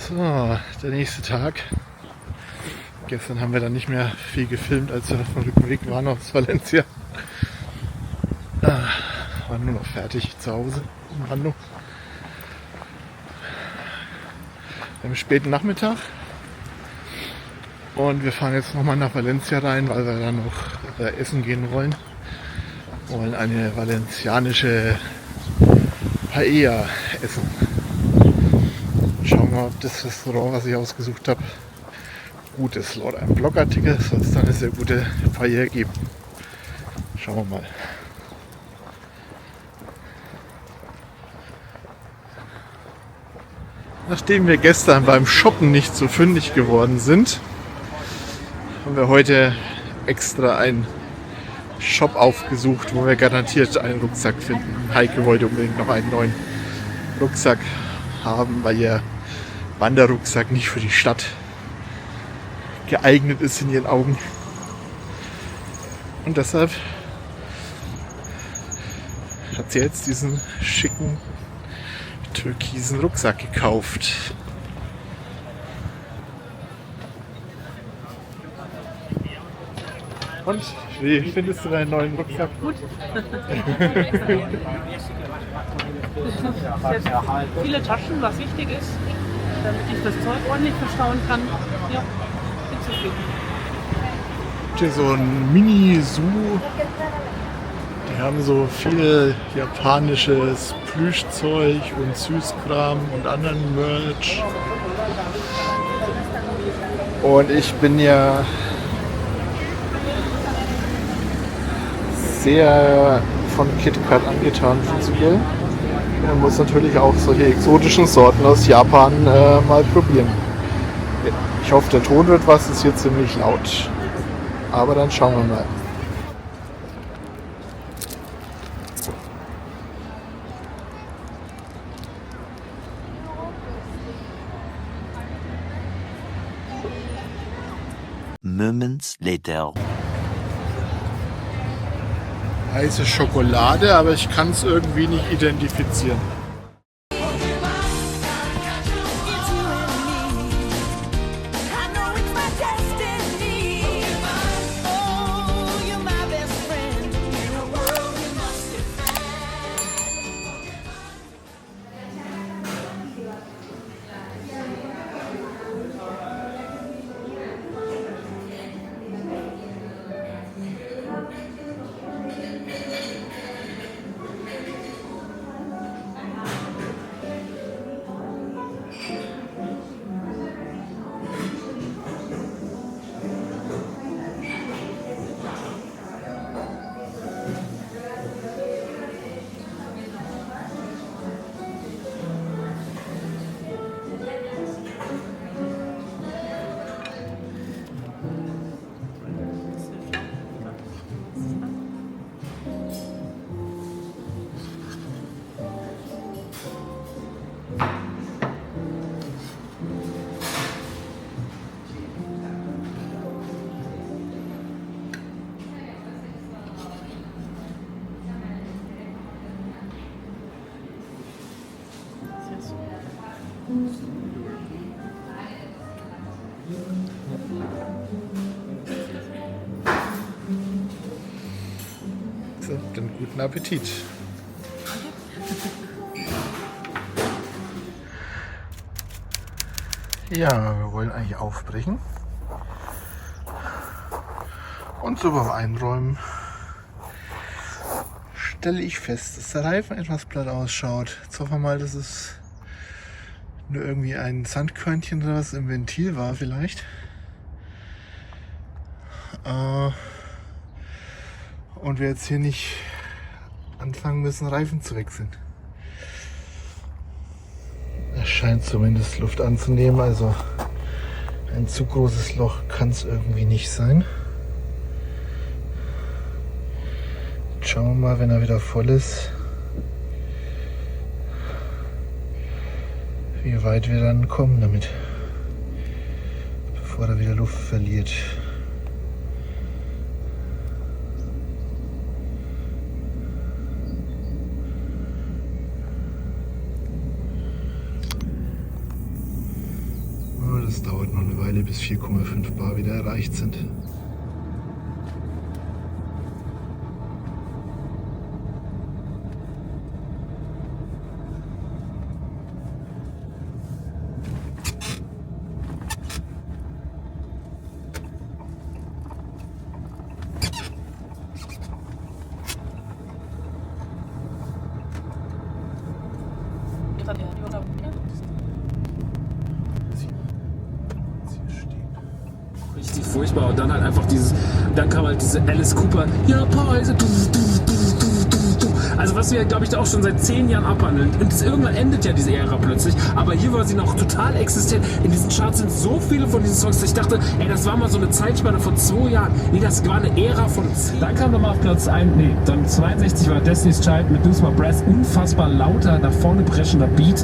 So, der nächste Tag. Gestern haben wir dann nicht mehr viel gefilmt, als wir auf dem Rückweg waren aus Valencia. Waren nur noch fertig zu Hause in Mando. Wir haben späten Nachmittag und wir fahren jetzt nochmal nach Valencia rein, weil wir dann noch essen gehen wollen. Wir wollen eine valencianische Paella essen. Schauen wir mal, ob das Restaurant, was ich ausgesucht habe, gut ist. Laut einem Blogartikel soll es dann eine sehr gute Paella geben. Schauen wir mal. Nachdem wir gestern beim Shoppen nicht so fündig geworden sind, haben wir heute extra einen Shop aufgesucht, wo wir garantiert einen Rucksack finden. Heike wollte unbedingt noch einen neuen Rucksack haben, weil ihr Wanderrucksack nicht für die Stadt geeignet ist in ihren Augen. Und deshalb hat sie jetzt diesen schicken türkisen Rucksack gekauft. Und wie findest du deinen neuen Rucksack? Gut. Viele Taschen, was wichtig ist, damit ich das Zeug ordentlich verstauen kann. Ja, bin zufrieden. Hier so ein Mini-Zoo. Die haben so viel japanisches Plüschzeug und Süßkram und anderen Merch. Und ich bin ja sehr von KitKat angetan, prinzipiell. Man muss natürlich auch solche exotischen Sorten aus Japan mal probieren. Ich hoffe, der Ton wird was, ist hier ziemlich laut. Aber dann schauen wir mal. Moments later. Heiße Schokolade, aber ich kann es irgendwie nicht identifizieren. So, dann guten Appetit. Ja, wir wollen eigentlich aufbrechen. Und so beim Einräumen stelle ich fest, dass der Reifen etwas platt ausschaut. Jetzt hoffen wir mal, dass es nur irgendwie ein Sandkörnchen oder was im Ventil war vielleicht. Und wir jetzt hier nicht anfangen müssen, Reifen zu wechseln. Es scheint zumindest Luft anzunehmen, also ein zu großes Loch kann es irgendwie nicht sein. Jetzt schauen wir mal, wenn er wieder voll ist, wie weit wir dann kommen damit, bevor er wieder Luft verliert. es dauert noch eine Weile, bis 4,5 Bar wieder erreicht sind. Richtig furchtbar. Und dann halt einfach dann kam halt diese Alice Cooper, ja, Pause, also was wir, glaube ich, da auch schon seit 10 Jahren abhandeln. Und irgendwann endet ja diese Ära plötzlich. Aber hier war sie noch total existent. In diesen Charts sind so viele von diesen Songs, dass ich dachte, ey, das war mal so eine Zeitspanne von 2 Jahren. Nee, das war eine Ära von 10. Dann kam nochmal auf Platz 62 war Destiny's Child mit Lose My Breath. Unfassbar lauter, nach vorne preschender Beat.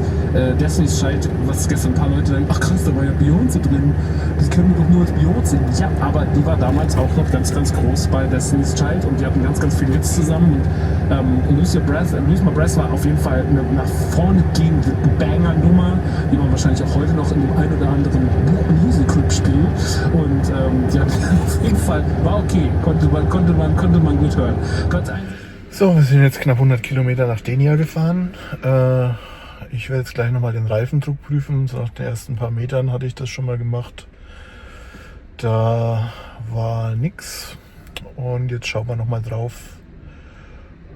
Destiny's Child, was gestern ein paar Leute denken, ach krass, da war ja Beyoncé drin. Das kennen wir doch nur als Beyoncé. Ja, aber die war damals auch noch ganz, ganz groß bei Destiny's Child. Und die hatten ganz, ganz viele Hits zusammen. Und Lose My Breath war auf jeden Fall eine nach vorne gehende Banger-Nummer, die man wahrscheinlich auch heute noch in dem einen oder anderen Musical spielt. Und ja, auf jeden Fall war okay, konnte man gut hören. So, wir sind jetzt knapp 100 Kilometer nach Denia gefahren. Ich werde jetzt gleich nochmal den Reifendruck prüfen. So nach den ersten paar Metern hatte ich das schon mal gemacht. Da war nix. Und jetzt schauen wir nochmal drauf,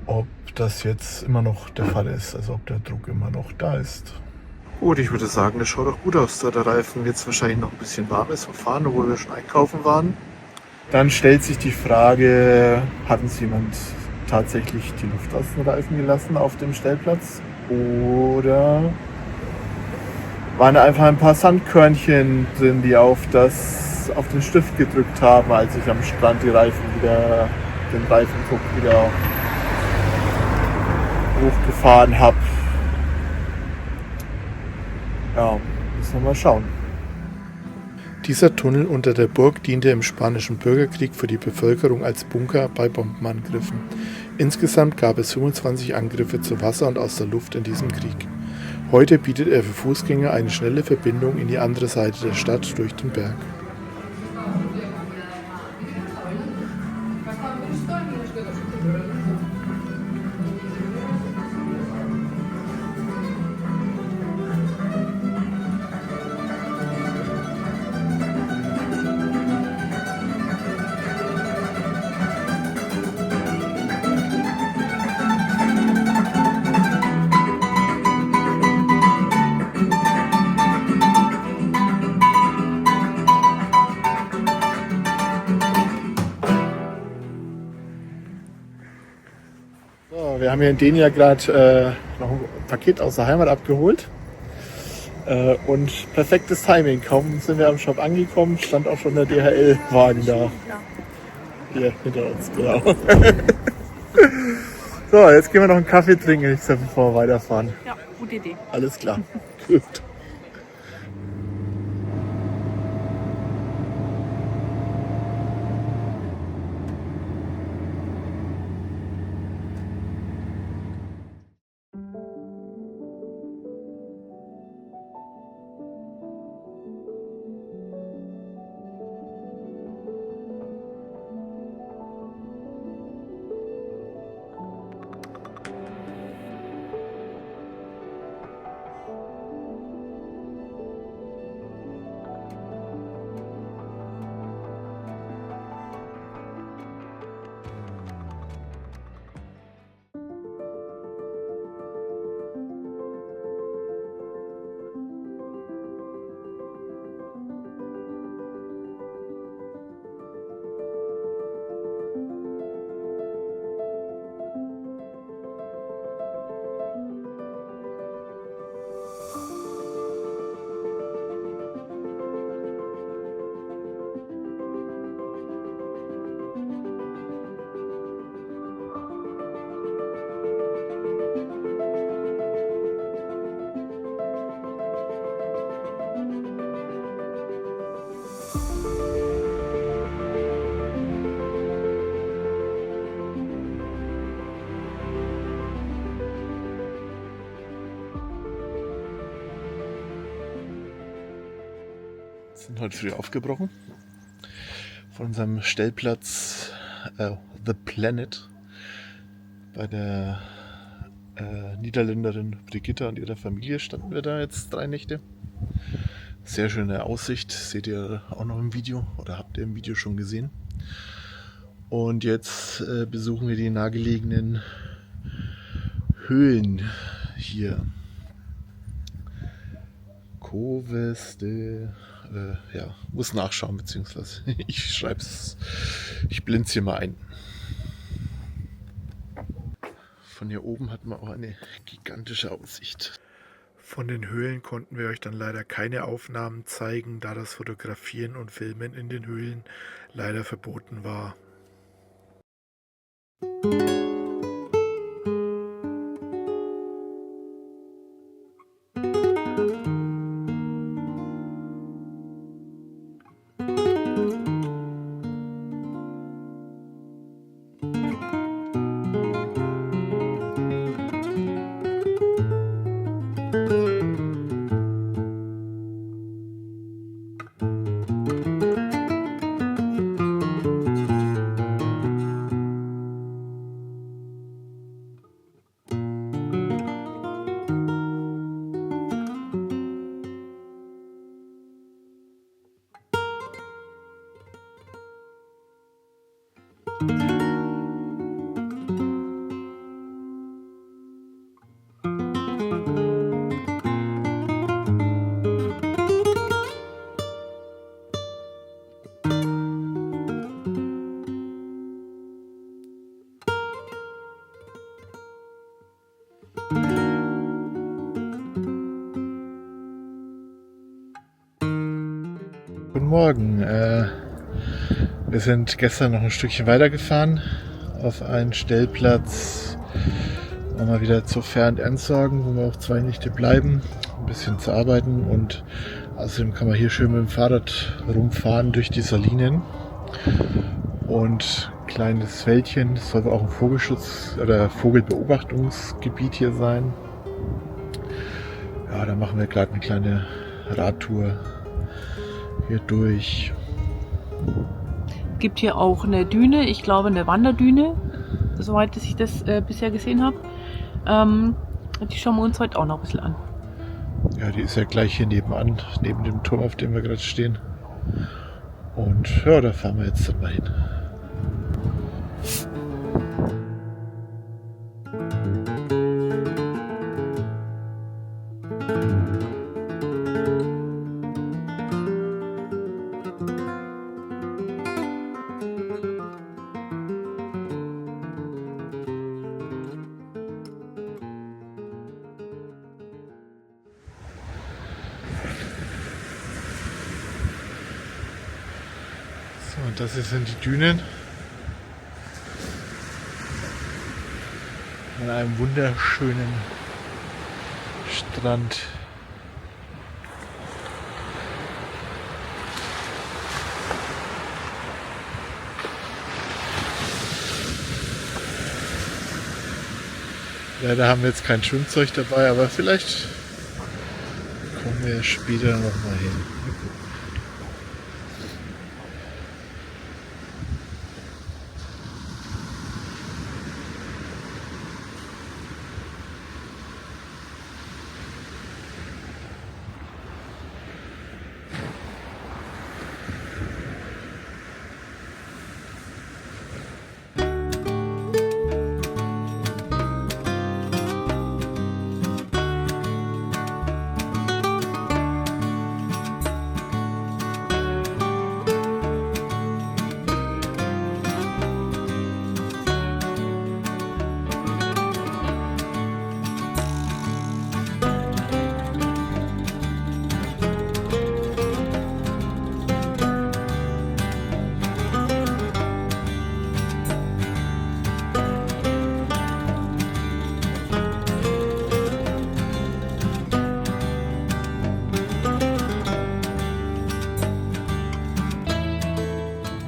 ob das jetzt immer noch der Fall ist, also ob der Druck immer noch da ist. Gut, ich würde sagen, das schaut doch gut aus, da der Reifen jetzt wahrscheinlich noch ein bisschen warm ist vom Fahren, obwohl wir schon einkaufen waren. Dann stellt sich die Frage, hat uns jemand tatsächlich die Luft aus den Reifen gelassen auf dem Stellplatz? Oder waren da einfach ein paar Sandkörnchen drin, die auf den Stift gedrückt haben, als ich am Strand den Reifendruck wieder hochgefahren habe. Ja, müssen wir mal schauen. Dieser Tunnel unter der Burg diente im Spanischen Bürgerkrieg für die Bevölkerung als Bunker bei Bombenangriffen. Insgesamt gab es 25 Angriffe zu Wasser und aus der Luft in diesem Krieg. Heute bietet er für Fußgänger eine schnelle Verbindung in die andere Seite der Stadt durch den Berg. Wir haben hier in Denia gerade noch ein Paket aus der Heimat abgeholt und perfektes Timing. Kaum sind wir am Shop angekommen, stand auch schon der DHL-Wagen da. Hier hinter uns, genau. So, jetzt gehen wir noch einen Kaffee trinken, bevor wir weiterfahren. Ja, gute Idee. Alles klar. Gut. Sind heute früh aufgebrochen von unserem Stellplatz The Planet bei der Niederländerin Brigitta und ihrer Familie standen wir da jetzt 3 Nächte. Sehr schöne Aussicht, seht ihr auch noch im Video oder habt ihr im Video schon gesehen. Und jetzt besuchen wir die nahegelegenen Höhlen hier. Coves de... ja, muss nachschauen, beziehungsweise ich blende es hier mal ein. Von hier oben hat man auch eine gigantische Aussicht. Von den Höhlen konnten wir euch dann leider keine Aufnahmen zeigen, da das Fotografieren und Filmen in den Höhlen leider verboten war. Guten Morgen. Wir sind gestern noch ein Stückchen weitergefahren auf einen Stellplatz, mal wieder zur Fähr- und Entsorgen, wo wir auch 2 Nächte bleiben, ein bisschen zu arbeiten und außerdem kann man hier schön mit dem Fahrrad rumfahren durch die Salinen und ein kleines Wäldchen, das soll auch ein Vogelschutz- oder Vogelbeobachtungsgebiet hier sein. Ja, da machen wir gerade eine kleine Radtour hier durch. Gibt hier auch eine Düne, ich glaube eine Wanderdüne, soweit ich das bisher gesehen habe. Die schauen wir uns heute auch noch ein bisschen an. Ja, die ist ja gleich hier nebenan, neben dem Turm, auf dem wir gerade stehen. Und ja, da fahren wir jetzt dann mal hin. So, und das hier sind die Dünen. An einem wunderschönen Strand. Leider haben wir jetzt kein Schwimmzeug dabei, aber vielleicht kommen wir später noch mal hin.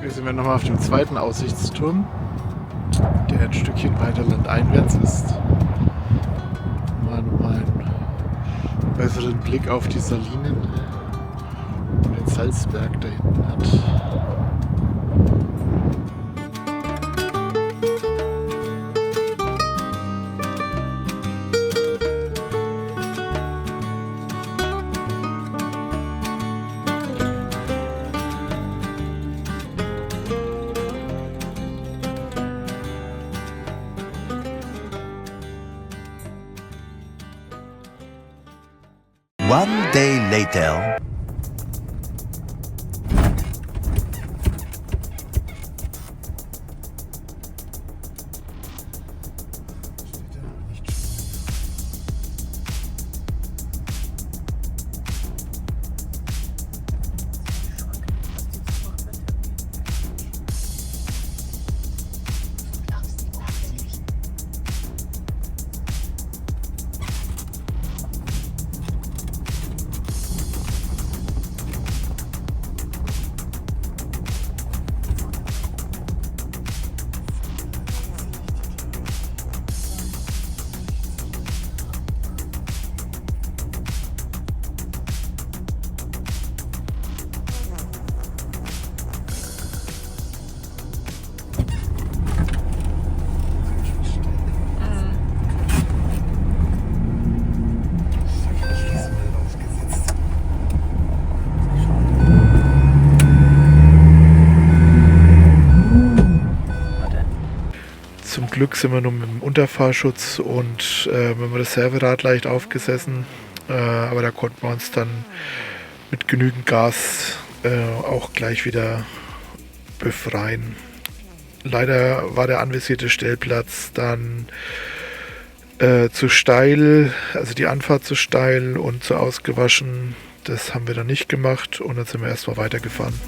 Hier sind wir nochmal auf dem zweiten Aussichtsturm, der ein Stückchen weiter landeinwärts ist. Mal einen besseren Blick auf die Salinen und den Salzberg da hinten hat. One day later. Zum Glück sind wir nur mit dem Unterfahrschutz und mit dem Reserverad leicht aufgesessen, aber da konnten wir uns dann mit genügend Gas auch gleich wieder befreien. Leider war der anvisierte Stellplatz dann zu steil, also die Anfahrt zu steil und zu ausgewaschen. Das haben wir dann nicht gemacht und dann sind wir erstmal weitergefahren.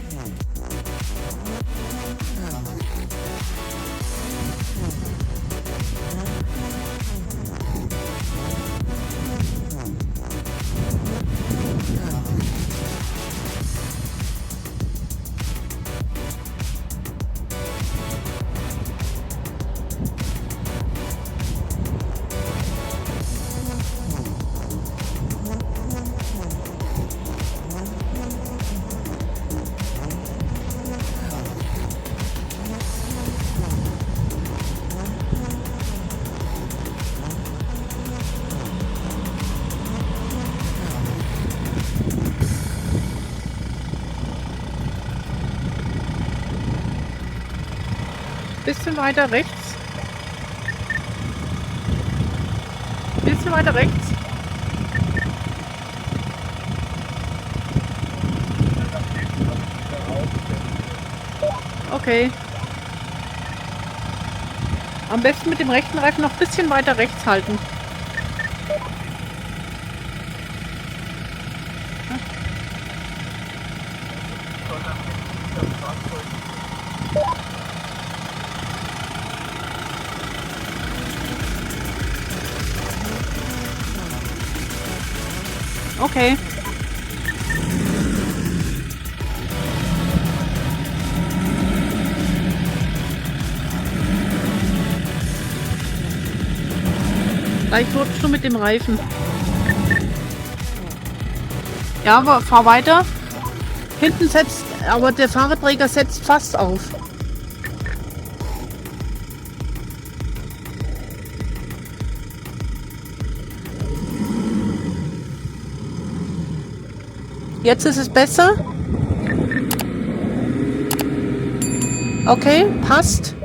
Bisschen weiter rechts. Bisschen weiter rechts. Okay. Am besten mit dem rechten Reifen noch ein bisschen weiter rechts halten. Okay. Gleich rutschst du mit dem Reifen. Ja, aber fahr weiter. Hinten setzt, aber der Fahrradträger setzt fast auf. Jetzt ist es besser. Okay, passt.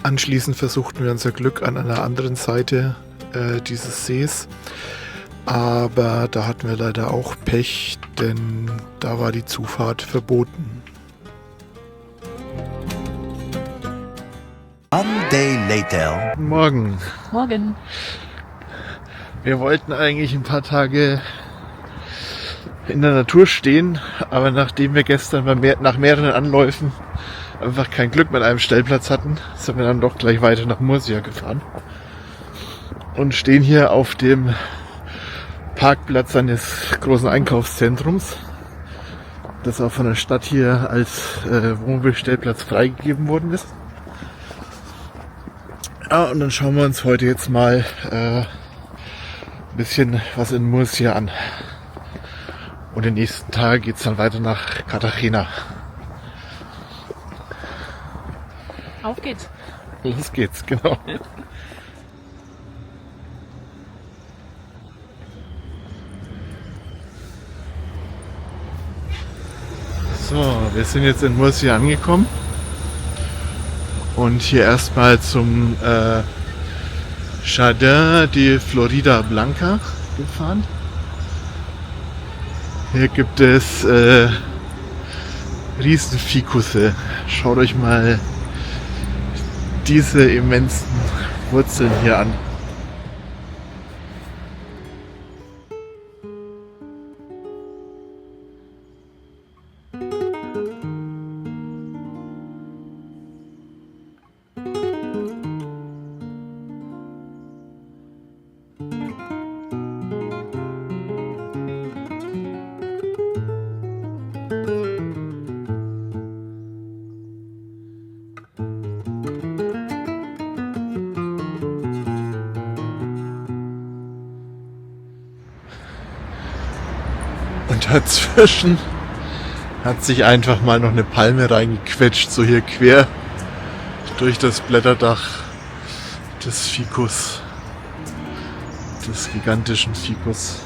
Anschließend versuchten wir unser Glück an einer anderen Seite dieses Sees. Aber da hatten wir leider auch Pech, denn da war die Zufahrt verboten. One day later. Guten Morgen. Morgen. Wir wollten eigentlich ein paar Tage in der Natur stehen, aber nachdem wir gestern nach mehreren Anläufen einfach kein Glück mit einem Stellplatz hatten, sind wir dann doch gleich weiter nach Murcia gefahren und stehen hier auf dem Parkplatz eines großen Einkaufszentrums, das auch von der Stadt hier als Wohnmobilstellplatz freigegeben worden ist. Ja, und dann schauen wir uns heute jetzt mal ein bisschen was in Murcia an. Und den nächsten Tag geht es dann weiter nach Cartagena. Auf geht's. Los geht's, genau. So, wir sind jetzt in Murcia angekommen und hier erstmal zum Jardin de Florida Blanca gefahren. Hier gibt es Riesenfikusse. Schaut euch mal diese immensen Wurzeln hier an. Und dazwischen hat sich einfach mal noch eine Palme reingequetscht, so hier quer durch das Blätterdach des Ficus, des gigantischen Ficus.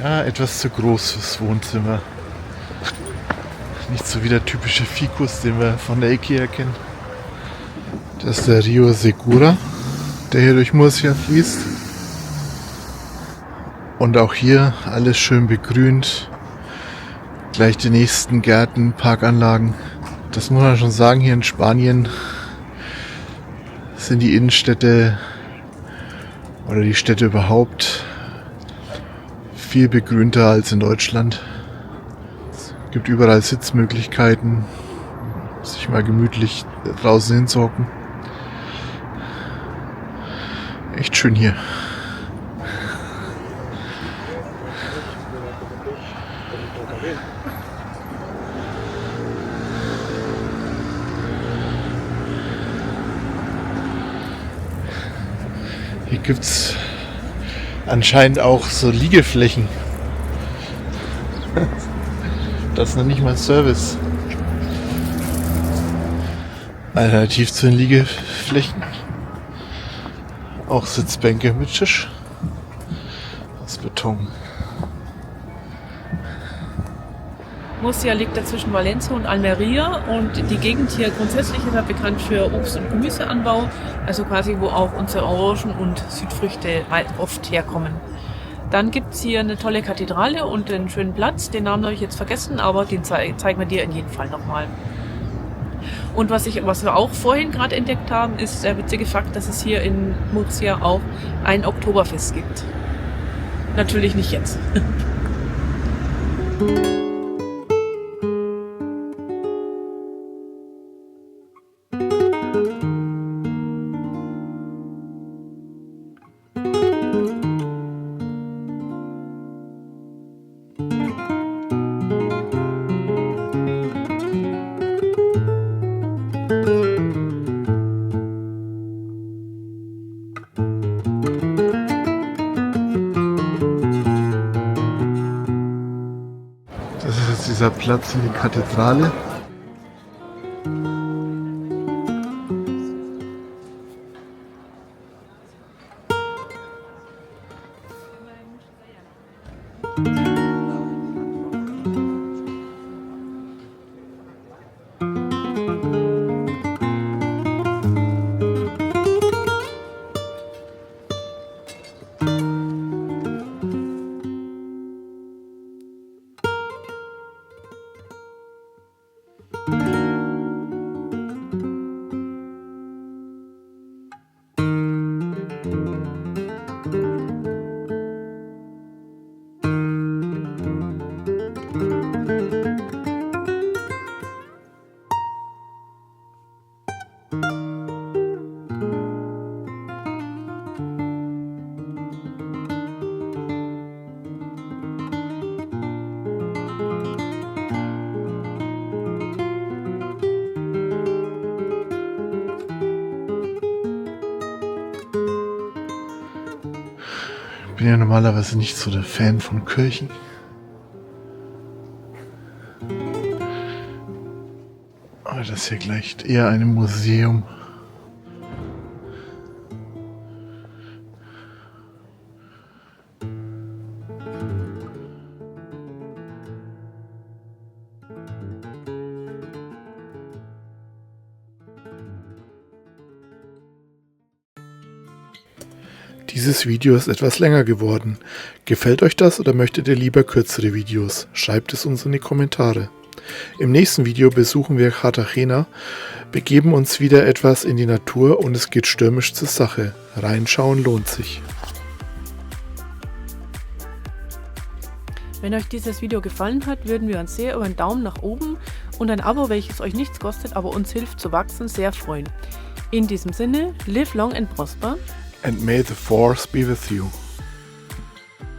Ja, etwas zu groß fürs Wohnzimmer. Nicht so wie der typische Ficus, den wir von der Ikea kennen. Das ist der Rio Segura, der hier durch Murcia fließt. Und auch hier alles schön begrünt. Gleich die nächsten Gärten, Parkanlagen. Das muss man schon sagen, hier in Spanien sind die Innenstädte oder die Städte überhaupt viel begrünter als in Deutschland. Es gibt überall Sitzmöglichkeiten, sich mal gemütlich draußen hinzocken. Echt schön hier. Hier gibt's anscheinend auch so Liegeflächen. Das ist noch nicht mal Service. Alternativ zu den Liegeflächen auch Sitzbänke mit Tisch aus Beton. Murcia liegt da zwischen Valencia und Almería und die Gegend hier grundsätzlich ist ja bekannt für Obst- und Gemüseanbau, also quasi wo auch unsere Orangen und Südfrüchte oft herkommen. Dann gibt es hier eine tolle Kathedrale und einen schönen Platz, den Namen habe ich jetzt vergessen, aber den zeigen wir dir in jedem Fall nochmal. Und was wir auch vorhin gerade entdeckt haben, ist der witzige Fakt, dass es hier in Murcia auch ein Oktoberfest gibt. Natürlich nicht jetzt. Das ist jetzt dieser Platz in die Kathedrale. Ich bin ja normalerweise nicht so der Fan von Kirchen. Aber das hier gleicht eher einem Museum. Dieses Video ist etwas länger geworden. Gefällt euch das oder möchtet ihr lieber kürzere Videos? Schreibt es uns in die Kommentare. Im nächsten Video besuchen wir Cartagena, begeben uns wieder etwas in die Natur und es geht stürmisch zur Sache. Reinschauen lohnt sich. Wenn euch dieses Video gefallen hat, würden wir uns sehr über einen Daumen nach oben und ein Abo, welches euch nichts kostet, aber uns hilft zu wachsen, sehr freuen. In diesem Sinne, live long and prosper. And may the force be with you.